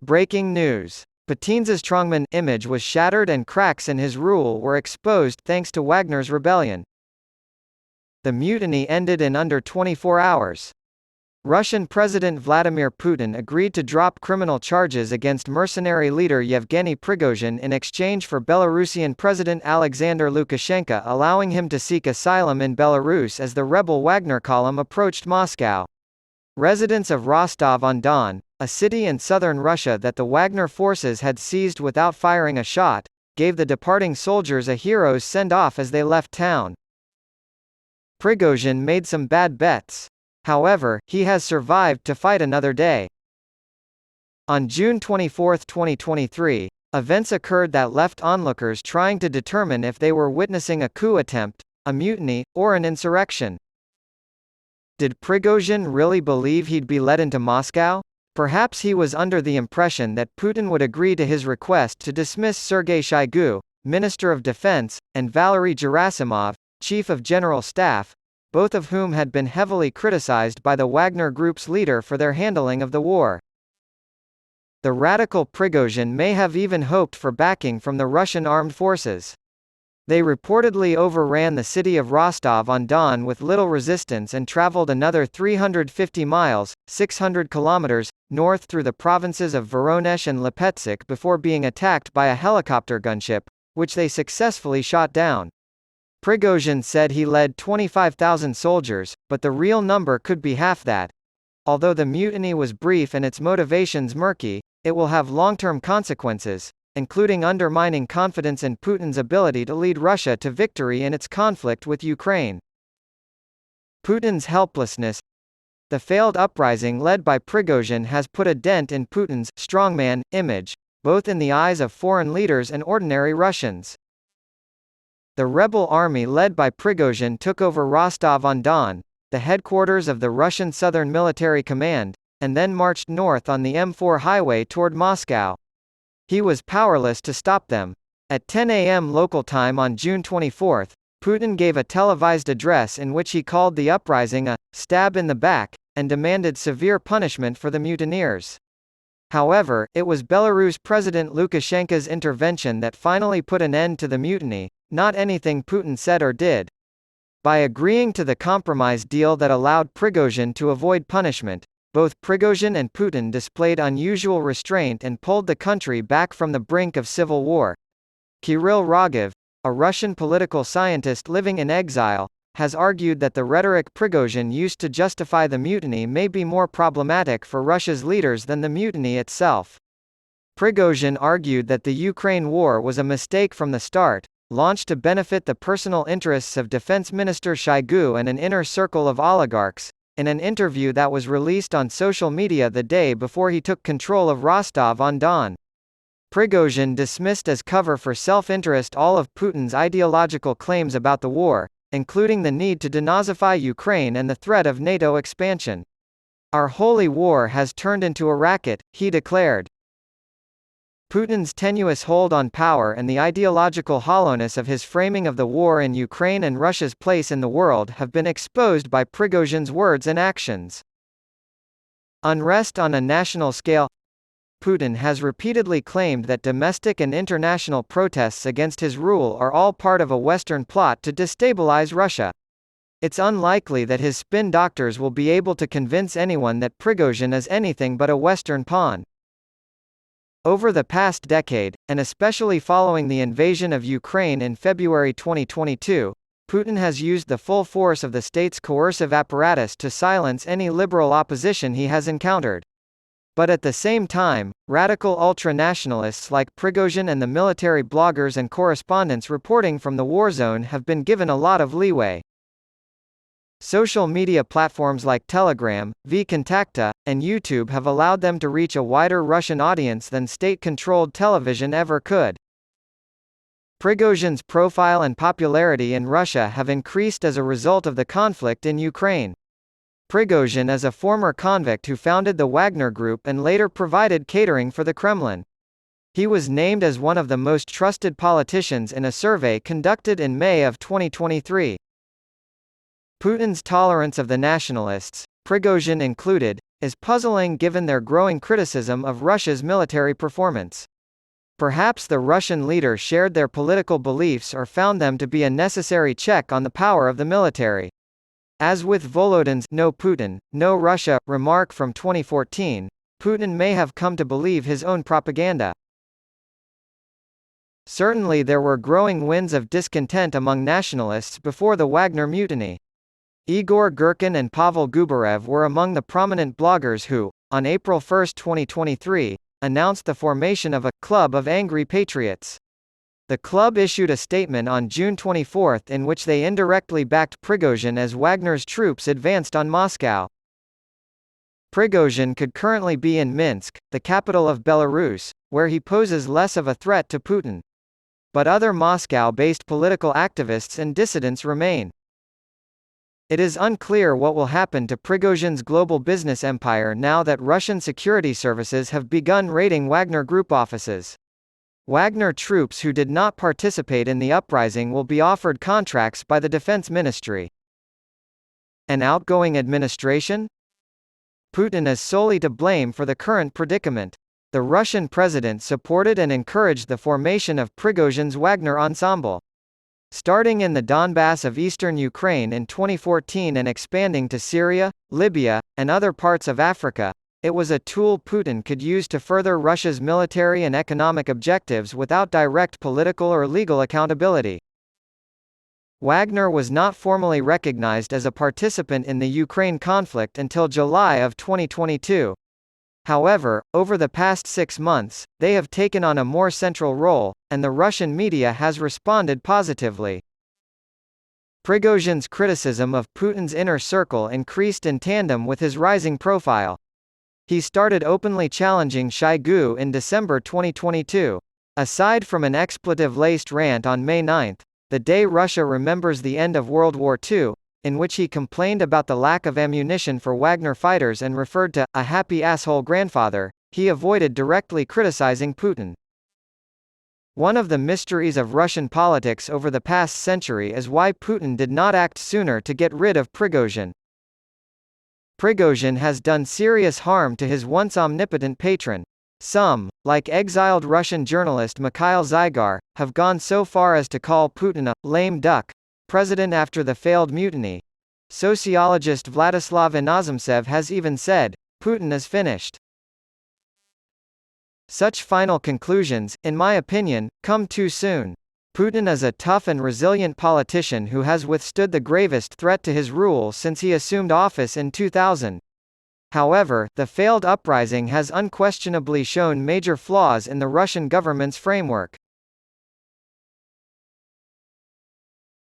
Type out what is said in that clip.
Breaking news. Putin's strongman image was shattered and cracks in his rule were exposed thanks to Wagner's rebellion. The mutiny ended in under 24 hours. Russian President Vladimir Putin agreed to drop criminal charges against mercenary leader Yevgeny Prigozhin in exchange for Belarusian President Alexander Lukashenko allowing him to seek asylum in Belarus as the rebel Wagner column approached Moscow. Residents of Rostov-on-Don, a city in southern Russia that the Wagner forces had seized without firing a shot, gave the departing soldiers a hero's send-off as they left town. Prigozhin made some bad bets. However, he has survived to fight another day. On June 24, 2023, events occurred that left onlookers trying to determine if they were witnessing a coup attempt, a mutiny, or an insurrection. Did Prigozhin really believe he'd be led into Moscow? Perhaps he was under the impression that Putin would agree to his request to dismiss Sergei Shoigu, Minister of Defense, and Valery Gerasimov, Chief of General Staff, both of whom had been heavily criticized by the Wagner Group's leader for their handling of the war. The radical Prigozhin may have even hoped for backing from the Russian armed forces. They reportedly overran the city of Rostov-on-Don with little resistance and traveled another 350 miles, 600 kilometers, north through the provinces of Voronezh and Lipetsk before being attacked by a helicopter gunship, which they successfully shot down. Prigozhin said he led 25,000 soldiers, but the real number could be half that. Although the mutiny was brief and its motivations murky, it will have long-term consequences, including undermining confidence in Putin's ability to lead Russia to victory in its conflict with Ukraine. Putin's helplessness. The failed uprising led by Prigozhin has put a dent in Putin's strongman image, both in the eyes of foreign leaders and ordinary Russians. The rebel army led by Prigozhin took over Rostov-on-Don, the headquarters of the Russian Southern Military Command, and then marched north on the M4 highway toward Moscow. He was powerless to stop them. At 10 a.m. local time on June 24, Putin gave a televised address in which he called the uprising a stab in the back, and demanded severe punishment for the mutineers. However, it was Belarus President Lukashenko's intervention that finally put an end to the mutiny, not anything Putin said or did. By agreeing to the compromise deal that allowed Prigozhin to avoid punishment, both Prigozhin and Putin displayed unusual restraint and pulled the country back from the brink of civil war. Kirill Rogov, a Russian political scientist living in exile, has argued that the rhetoric Prigozhin used to justify the mutiny may be more problematic for Russia's leaders than the mutiny itself. Prigozhin argued that the Ukraine war was a mistake from the start, launched to benefit the personal interests of Defense Minister Shoigu and an inner circle of oligarchs, in an interview that was released on social media the day before he took control of Rostov-on-Don. Prigozhin dismissed as cover for self-interest all of Putin's ideological claims about the war, including the need to denazify Ukraine and the threat of NATO expansion. "Our holy war has turned into a racket," he declared. Putin's tenuous hold on power and the ideological hollowness of his framing of the war in Ukraine and Russia's place in the world have been exposed by Prigozhin's words and actions. Unrest on a national scale. Putin has repeatedly claimed that domestic and international protests against his rule are all part of a Western plot to destabilize Russia. It's unlikely that his spin doctors will be able to convince anyone that Prigozhin is anything but a Western pawn. Over the past decade, and especially following the invasion of Ukraine in February 2022, Putin has used the full force of the state's coercive apparatus to silence any liberal opposition he has encountered. But at the same time, radical ultra-nationalists like Prigozhin and the military bloggers and correspondents reporting from the war zone have been given a lot of leeway. Social media platforms like Telegram, VKontakte, and YouTube have allowed them to reach a wider Russian audience than state-controlled television ever could. Prigozhin's profile and popularity in Russia have increased as a result of the conflict in Ukraine. Prigozhin is a former convict who founded the Wagner Group and later provided catering for the Kremlin. He was named as one of the most trusted politicians in a survey conducted in May of 2023. Putin's tolerance of the nationalists, Prigozhin included, is puzzling given their growing criticism of Russia's military performance. Perhaps the Russian leader shared their political beliefs or found them to be a necessary check on the power of the military. As with Volodin's "No Putin, no Russia" remark from 2014, Putin may have come to believe his own propaganda. Certainly there were growing winds of discontent among nationalists before the Wagner mutiny. Igor Girkin and Pavel Gubarev were among the prominent bloggers who, on April 1, 2023, announced the formation of a «club of angry patriots». The club issued a statement on June 24 in which they indirectly backed Prigozhin as Wagner's troops advanced on Moscow. Prigozhin could currently be in Minsk, the capital of Belarus, where he poses less of a threat to Putin. But other Moscow-based political activists and dissidents remain. It is unclear what will happen to Prigozhin's global business empire now that Russian security services have begun raiding Wagner Group offices. Wagner troops who did not participate in the uprising will be offered contracts by the Defense Ministry. An outgoing administration? Putin is solely to blame for the current predicament. The Russian president supported and encouraged the formation of Prigozhin's Wagner ensemble. Starting in the Donbass of eastern Ukraine in 2014 and expanding to Syria, Libya, and other parts of Africa, it was a tool Putin could use to further Russia's military and economic objectives without direct political or legal accountability. Wagner was not formally recognized as a participant in the Ukraine conflict until July of 2022. However, over the past 6 months, they have taken on a more central role, and the Russian media has responded positively. Prigozhin's criticism of Putin's inner circle increased in tandem with his rising profile. He started openly challenging Shoigu in December 2022. Aside from an expletive-laced rant on May 9, the day Russia remembers the end of World War II, in which he complained about the lack of ammunition for Wagner fighters and referred to a happy asshole grandfather, he avoided directly criticizing Putin. One of the mysteries of Russian politics over the past century is why Putin did not act sooner to get rid of Prigozhin. Prigozhin has done serious harm to his once omnipotent patron. Some, like exiled Russian journalist Mikhail Zygar, have gone so far as to call Putin a lame duck president after the failed mutiny. Sociologist Vladislav Inozemtsev has even said, Putin is finished. Such final conclusions, in my opinion, come too soon. Putin is a tough and resilient politician who has withstood the gravest threat to his rule since he assumed office in 2000. However, the failed uprising has unquestionably shown major flaws in the Russian government's framework.